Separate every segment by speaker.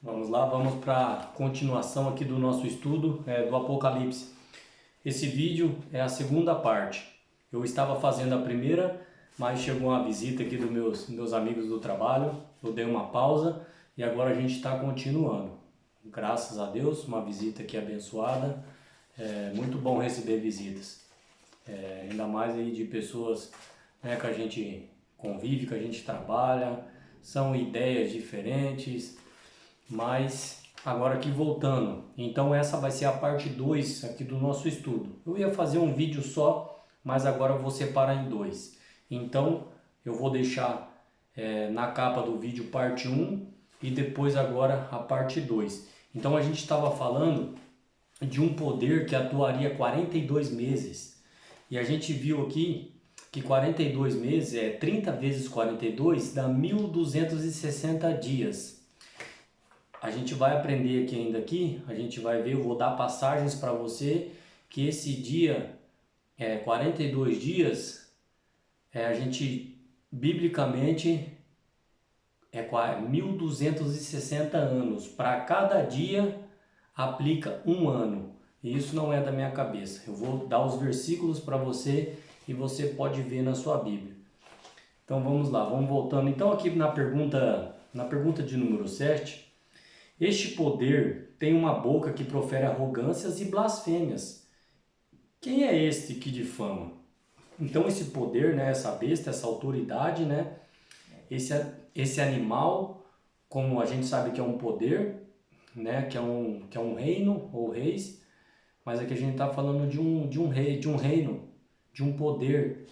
Speaker 1: Vamos lá, vamos para a continuação aqui do nosso estudo do Apocalipse. Esse vídeo é a segunda parte. Eu estava fazendo a primeira, mas chegou uma visita aqui dos meus amigos do trabalho. Eu dei uma pausa e agora a gente está continuando. Graças a Deus, uma visita aqui abençoada. É muito bom receber visitas. Ainda mais aí de pessoas, né, que a gente convive, que a gente trabalha. São ideias diferentes. Mas agora aqui voltando, então essa vai ser a parte 2 aqui do nosso estudo. Eu ia fazer um vídeo só, mas agora eu vou separar em dois. Então eu vou deixar na capa do vídeo parte 1 e depois agora a parte 2. Então a gente estava falando de um poder que atuaria 42 meses. E a gente viu aqui que 42 meses 30 vezes 42 dá 1.260 dias. A gente vai aprender a gente vai ver, eu vou dar passagens para você, que esse dia, 42 dias, a gente, biblicamente, 1.260 anos. Para cada dia, aplica um ano. E isso não é da minha cabeça. Eu vou dar os versículos para você e você pode ver na sua Bíblia. Então vamos lá, vamos voltando. Então aqui na pergunta de número 7... Este poder tem uma boca que profere arrogâncias e blasfêmias. Quem é este que difama? Então esse poder, né, essa besta, essa autoridade, né, esse animal, como a gente sabe que é um poder, né, que é um reino ou reis, mas aqui a gente está falando de um rei, de um reino, de um poder.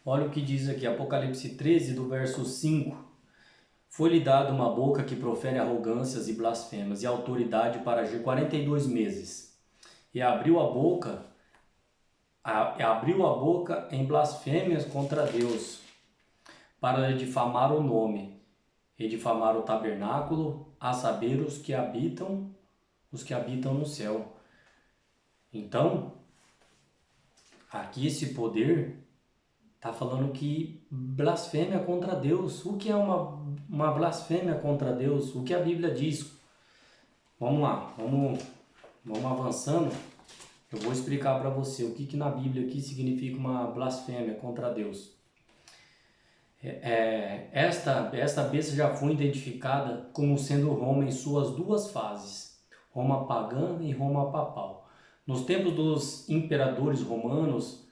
Speaker 1: Olha o que diz aqui, Apocalipse 13, do verso 5. Foi-lhe dada uma boca que profere arrogâncias e blasfemas, e autoridade para agir 42 meses. E abriu a boca em blasfêmias contra Deus, para difamar o nome, e difamar o tabernáculo, a saber os que habitam no céu. Então, aqui esse poder está falando que blasfêmia contra Deus. O que é uma blasfêmia contra Deus? O que a Bíblia diz? Vamos lá, vamos avançando. Eu vou explicar para você o que na Bíblia aqui significa uma blasfêmia contra Deus. Esta besta já foi identificada como sendo Roma em suas duas fases, Roma pagã e Roma papal. Nos tempos dos imperadores romanos,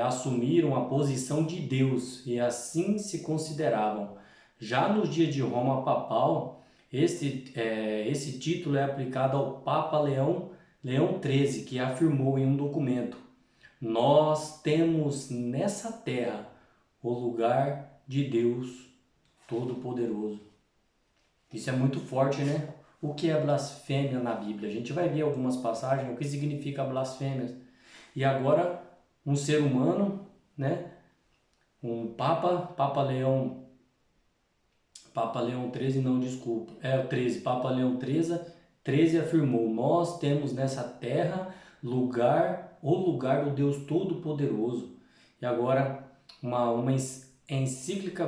Speaker 1: assumiram a posição de Deus e assim se consideravam. Já nos dias de Roma papal, esse título é aplicado ao Papa Leão XIII, que afirmou em um documento: nós temos nessa terra o lugar de Deus Todo-Poderoso. Isso é muito forte, né? O que é blasfêmia na Bíblia? A gente vai ver algumas passagens, o que significa blasfêmia. E agora, um ser humano, né? Um Papa Leão XIII, não, desculpa, o 13, Papa Leão XIII afirmou: nós temos nessa terra o lugar do Deus Todo-Poderoso. E agora, uma encíclica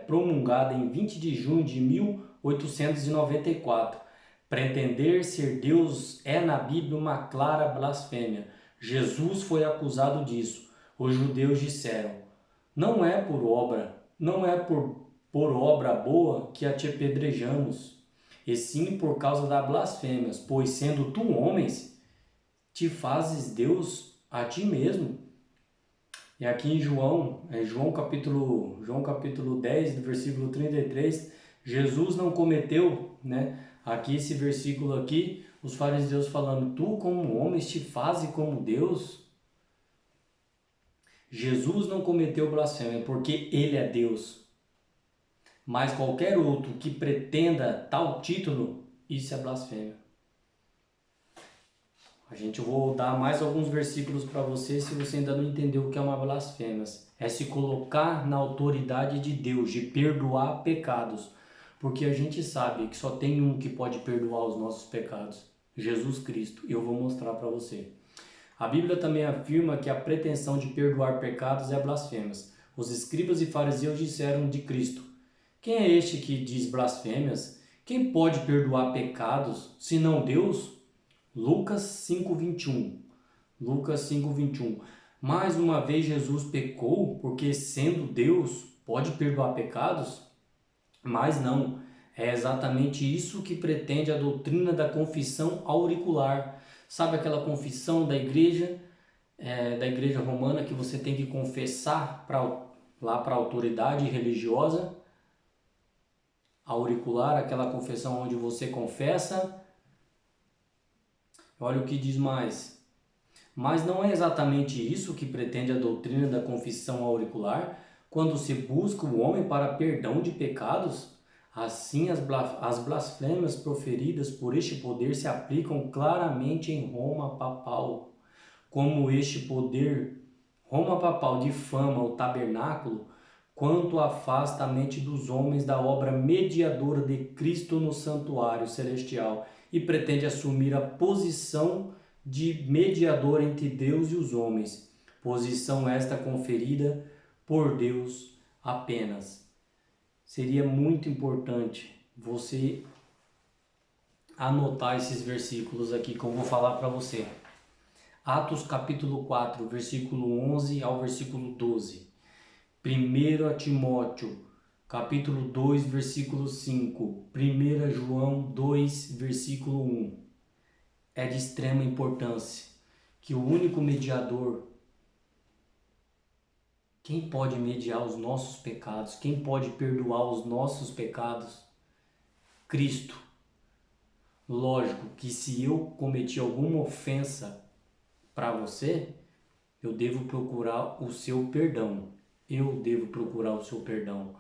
Speaker 1: promulgada em 20 de junho de 1894, pretender ser Deus é na Bíblia uma clara blasfêmia. Jesus foi acusado disso. Os judeus disseram: não é por obra boa que a te apedrejamos, e sim por causa das blasfêmias, pois sendo tu homens, te fazes Deus a ti mesmo. E aqui em João capítulo 10, do versículo 33, Jesus não cometeu, né? Aqui esse versículo aqui, os fariseus falando: tu como homens te fazes como Deus. Jesus não cometeu blasfêmia porque ele é Deus. Mas qualquer outro que pretenda tal título, isso é blasfêmia. Eu vou dar mais alguns versículos para você se você ainda não entendeu o que é uma blasfêmia. É se colocar na autoridade de Deus, de perdoar pecados. Porque a gente sabe que só tem um que pode perdoar os nossos pecados: Jesus Cristo. E eu vou mostrar para você. A Bíblia também afirma que a pretensão de perdoar pecados é blasfêmias. Os escribas e fariseus disseram de Cristo: quem é este que diz blasfêmias? Quem pode perdoar pecados, senão Deus? Lucas 5:21. Lucas 5:21. Mais uma vez Jesus pecou, porque sendo Deus, pode perdoar pecados? Mas não. É exatamente isso que pretende a doutrina da confissão auricular. Sabe aquela confissão da igreja romana, que você tem que confessar lá para a autoridade religiosa? Auricular, aquela confissão onde você confessa. Olha o que diz mais. Mas não é exatamente isso que pretende a doutrina da confissão auricular, quando se busca o homem para perdão de pecados? Assim, as blasfêmias proferidas por este poder se aplicam claramente em Roma papal. Como este poder, Roma papal, difama o tabernáculo, quanto afasta a mente dos homens da obra mediadora de Cristo no santuário celestial e pretende assumir a posição de mediador entre Deus e os homens, posição esta conferida por Deus apenas. Seria muito importante você anotar esses versículos aqui que eu vou falar para você. Atos capítulo 4, versículo 11 ao versículo 12. 1 Timóteo capítulo 2, versículo 5. 1 João 2, versículo 1. É de extrema importância que o único mediador, quem pode mediar os nossos pecados, quem pode perdoar os nossos pecados? Cristo. Lógico que se eu cometi alguma ofensa para você, eu devo procurar o seu perdão. Eu devo procurar o seu perdão.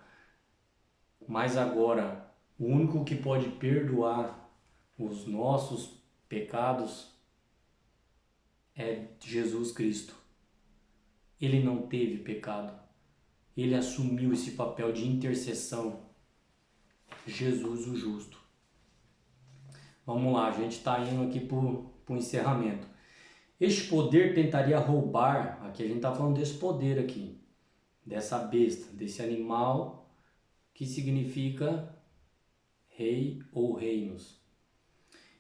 Speaker 1: Mas agora, o único que pode perdoar os nossos pecados é Jesus Cristo. Ele não teve pecado. Ele assumiu esse papel de intercessão. Jesus o justo. Vamos lá, a gente está indo aqui para o encerramento. Este poder tentaria roubar, aqui a gente está falando desse poder aqui, dessa besta, desse animal que significa rei ou reinos.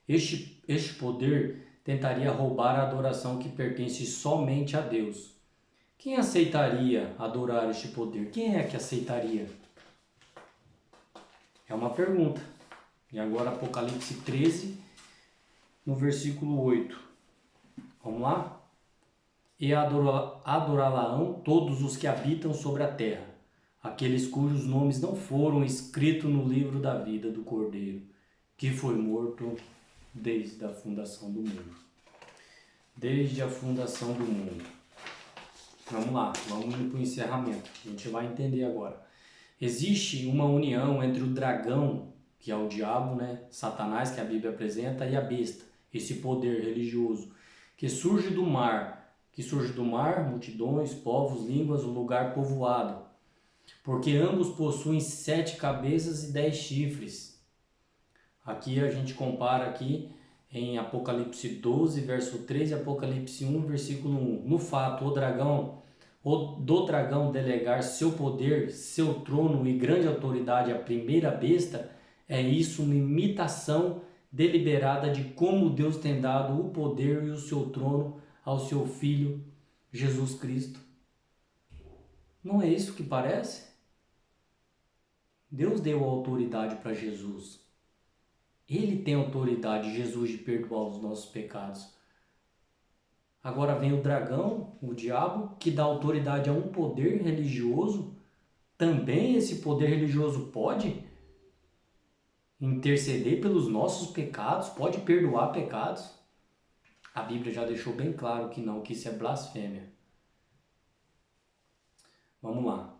Speaker 1: Este poder tentaria roubar a adoração que pertence somente a Deus. Quem aceitaria adorar este poder? Quem é que aceitaria? É uma pergunta. E agora Apocalipse 13, no versículo 8. Vamos lá? E adorá-la-ão todos os que habitam sobre a terra, aqueles cujos nomes não foram escritos no livro da vida do Cordeiro, que foi morto desde a fundação do mundo. Desde a fundação do mundo. Vamos lá, vamos para o encerramento. A gente vai entender agora. Existe uma união entre o dragão, que é o diabo, né? Satanás, que a Bíblia apresenta, e a besta, esse poder religioso, que surge do mar, multidões, povos, línguas, um lugar povoado, porque ambos possuem 7 cabeças e 10 chifres. Aqui a gente compara aqui em Apocalipse 12, verso 3 e Apocalipse 1, versículo 1. No fato, do dragão delegar seu poder, seu trono e grande autoridade à primeira besta, é isso uma imitação deliberada de como Deus tem dado o poder e o seu trono ao seu Filho Jesus Cristo. Não é isso que parece? Deus deu autoridade para Jesus. Ele tem autoridade, Jesus, de perdoar os nossos pecados. Agora vem o dragão, o diabo, que dá autoridade a um poder religioso. Também esse poder religioso pode interceder pelos nossos pecados, pode perdoar pecados. A Bíblia já deixou bem claro que não, que isso é blasfêmia. Vamos lá.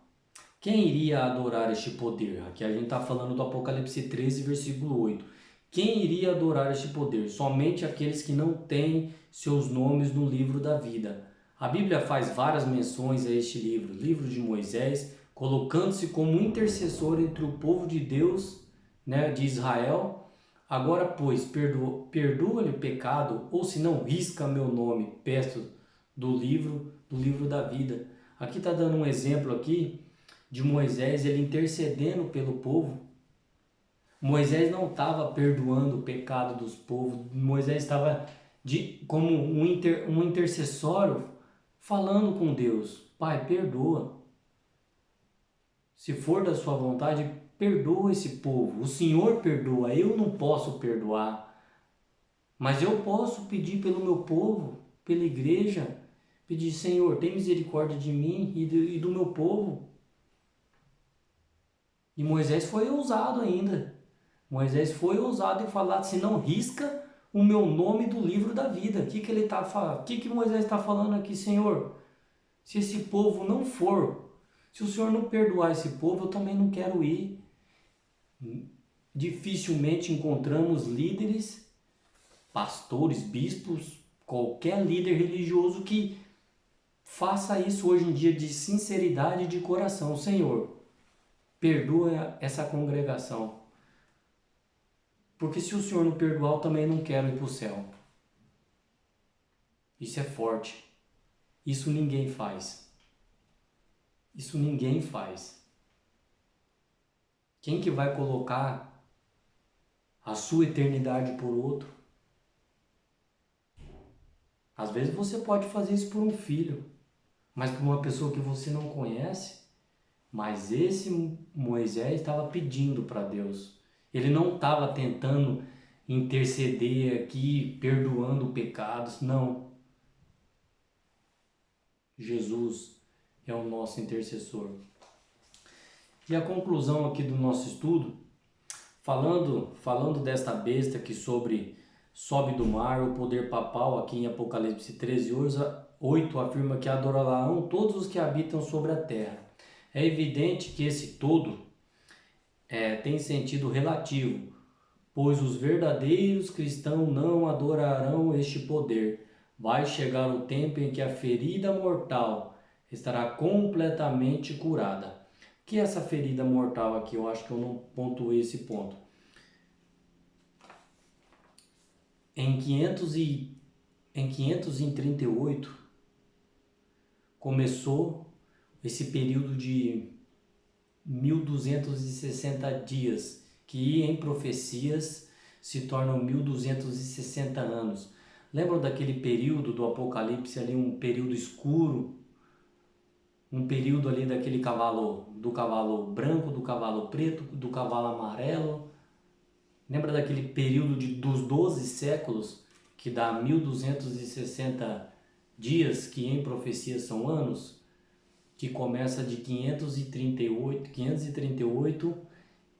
Speaker 1: Quem iria adorar este poder? Aqui a gente está falando do Apocalipse 13, versículo 8. Quem iria adorar este poder? Somente aqueles que não têm seus nomes no livro da vida. A Bíblia faz várias menções a este livro, livro de Moisés, colocando-se como intercessor entre o povo de Deus, né, de Israel. Agora, pois, perdoa-lhe o pecado, ou se não, risca meu nome perto do livro da vida. Aqui está dando um exemplo aqui de Moisés, ele intercedendo pelo povo. Moisés não estava perdoando o pecado dos povos. Moisés estava como um intercessório falando com Deus. Pai, perdoa. Se for da sua vontade, perdoa esse povo. O Senhor perdoa, eu não posso perdoar. Mas eu posso pedir pelo meu povo, pela igreja, pedir, Senhor, tem misericórdia de mim e do meu povo. E Moisés foi ousado ainda. Moisés foi ousado em falar, se não risca o meu nome do livro da vida. O que ele está falando? O que Moisés está falando aqui, Senhor? Se esse povo não for, se o Senhor não perdoar esse povo, eu também não quero ir. Dificilmente encontramos líderes, pastores, bispos, qualquer líder religioso que faça isso hoje em dia de sinceridade de coração. Senhor, perdoa essa congregação. Porque se o Senhor não perdoar, eu também não quero ir para o céu. Isso é forte. Isso ninguém faz. Isso ninguém faz. Quem que vai colocar a sua eternidade por outro? Às vezes você pode fazer isso por um filho, mas por uma pessoa que você não conhece. Mas esse Moisés estava pedindo para Deus. Ele não estava tentando interceder aqui, perdoando pecados. Não. Jesus é o nosso intercessor. E a conclusão aqui do nosso estudo, falando desta besta que sobe do mar, o poder papal, aqui em Apocalipse 13, 8 afirma que adorarão todos os que habitam sobre a terra. É evidente que esse todo tem sentido relativo, pois os verdadeiros cristãos não adorarão este poder. Vai chegar o tempo em que a ferida mortal estará completamente curada. O que é essa ferida mortal aqui? Eu acho que eu não pontuei esse ponto. Em 538 começou esse período de 1260 dias, que em profecias se tornam 1260 anos. Lembram daquele período do Apocalipse ali, um período escuro, um período ali do cavalo branco, do cavalo preto, do cavalo amarelo? Lembra daquele período dos 12 séculos, que dá 1260 dias, que em profecias são anos? Que começa de 538,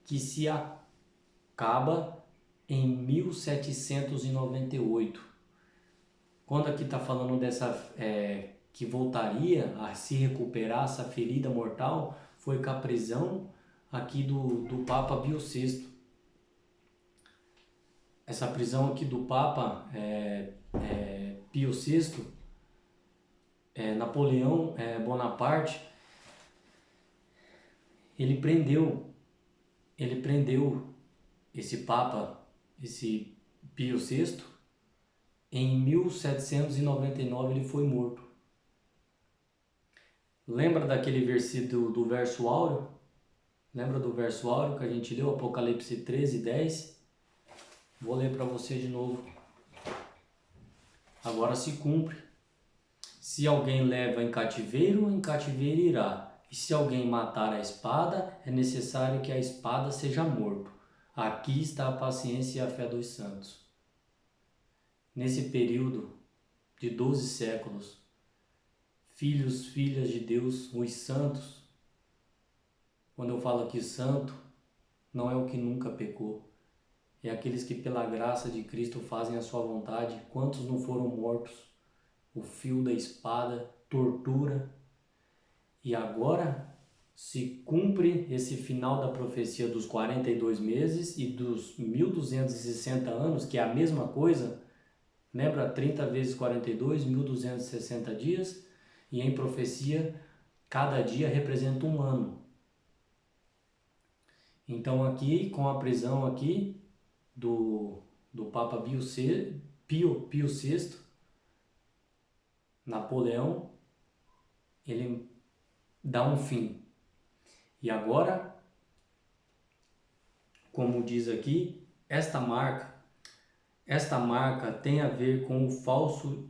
Speaker 1: que se acaba em 1798. Quando aqui está falando que voltaria a se recuperar essa ferida mortal, foi com a prisão aqui do Papa Pio VI. Essa prisão aqui do Papa Pio VI, Napoleão Bonaparte, ele prendeu esse Papa, esse Pio VI. Em 1799 ele foi morto. Lembra daquele versículo do verso áureo? Lembra do verso áureo que a gente leu, Apocalipse 13, 10? Vou ler para você de novo. Agora se cumpre. Se alguém leva em cativeiro irá. E se alguém matar a espada, é necessário que a espada seja morto. Aqui está a paciência e a fé dos santos. Nesse período de 12 séculos, filhos, filhas de Deus, os santos, quando eu falo aqui santo, não é o que nunca pecou, é aqueles que pela graça de Cristo fazem a sua vontade. Quantos não foram mortos? O fio da espada, tortura. E agora se cumpre esse final da profecia dos 42 meses e dos 1260 anos, que é a mesma coisa. Lembra? 30 vezes 42, 1260 dias. E em profecia, cada dia representa um ano. Então aqui, com a prisão aqui do Papa Pio VI, Napoleão, ele dá um fim. E agora, como diz aqui, esta marca tem a ver com o falso,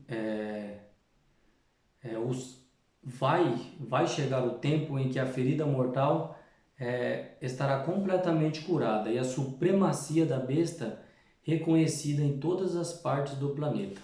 Speaker 1: vai chegar o tempo em que a ferida mortal estará completamente curada e a supremacia da besta reconhecida em todas as partes do planeta.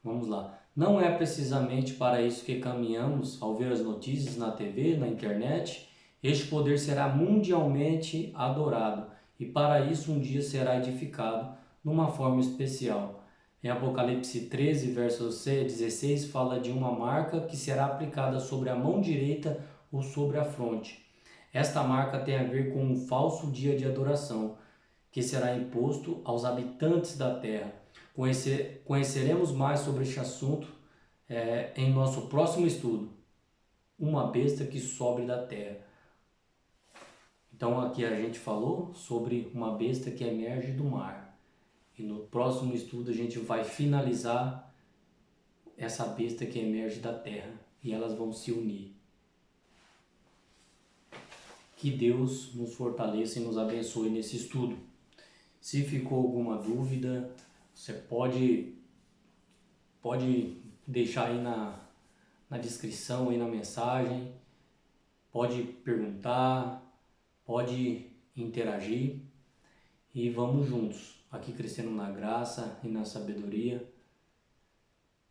Speaker 1: Vamos lá. Não é precisamente para isso que caminhamos ao ver as notícias na TV, na internet. Este poder será mundialmente adorado e para isso um dia será edificado numa forma especial. Em Apocalipse 13, verso 16, fala de uma marca que será aplicada sobre a mão direita ou sobre a fronte. Esta marca tem a ver com um falso dia de adoração, que será imposto aos habitantes da terra. Conheceremos mais sobre este assunto em nosso próximo estudo. Uma besta que sobe da terra. Então aqui a gente falou sobre uma besta que emerge do mar. E no próximo estudo a gente vai finalizar essa besta que emerge da terra. E elas vão se unir. Que Deus nos fortaleça e nos abençoe nesse estudo. Se ficou alguma dúvida, você pode deixar aí na descrição, aí na mensagem, pode perguntar, pode interagir e vamos juntos, aqui crescendo na graça e na sabedoria.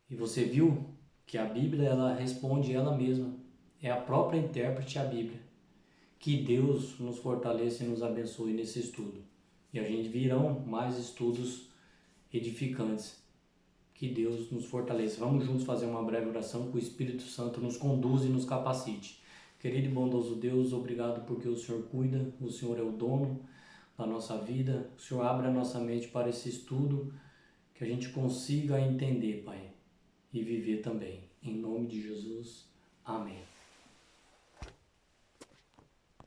Speaker 1: E você viu que a Bíblia, ela responde ela mesma, é a própria intérprete a Bíblia. Que Deus nos fortaleça e nos abençoe nesse estudo. E a gente virão mais estudos edificantes. Que Deus nos fortaleça. Vamos juntos fazer uma breve oração que o Espírito Santo nos conduza e nos capacite. Querido e bondoso Deus, obrigado porque o Senhor cuida, o Senhor é o dono da nossa vida. O Senhor abre a nossa mente para esse estudo, que a gente consiga entender, Pai, e viver também. Em nome de Jesus, amém.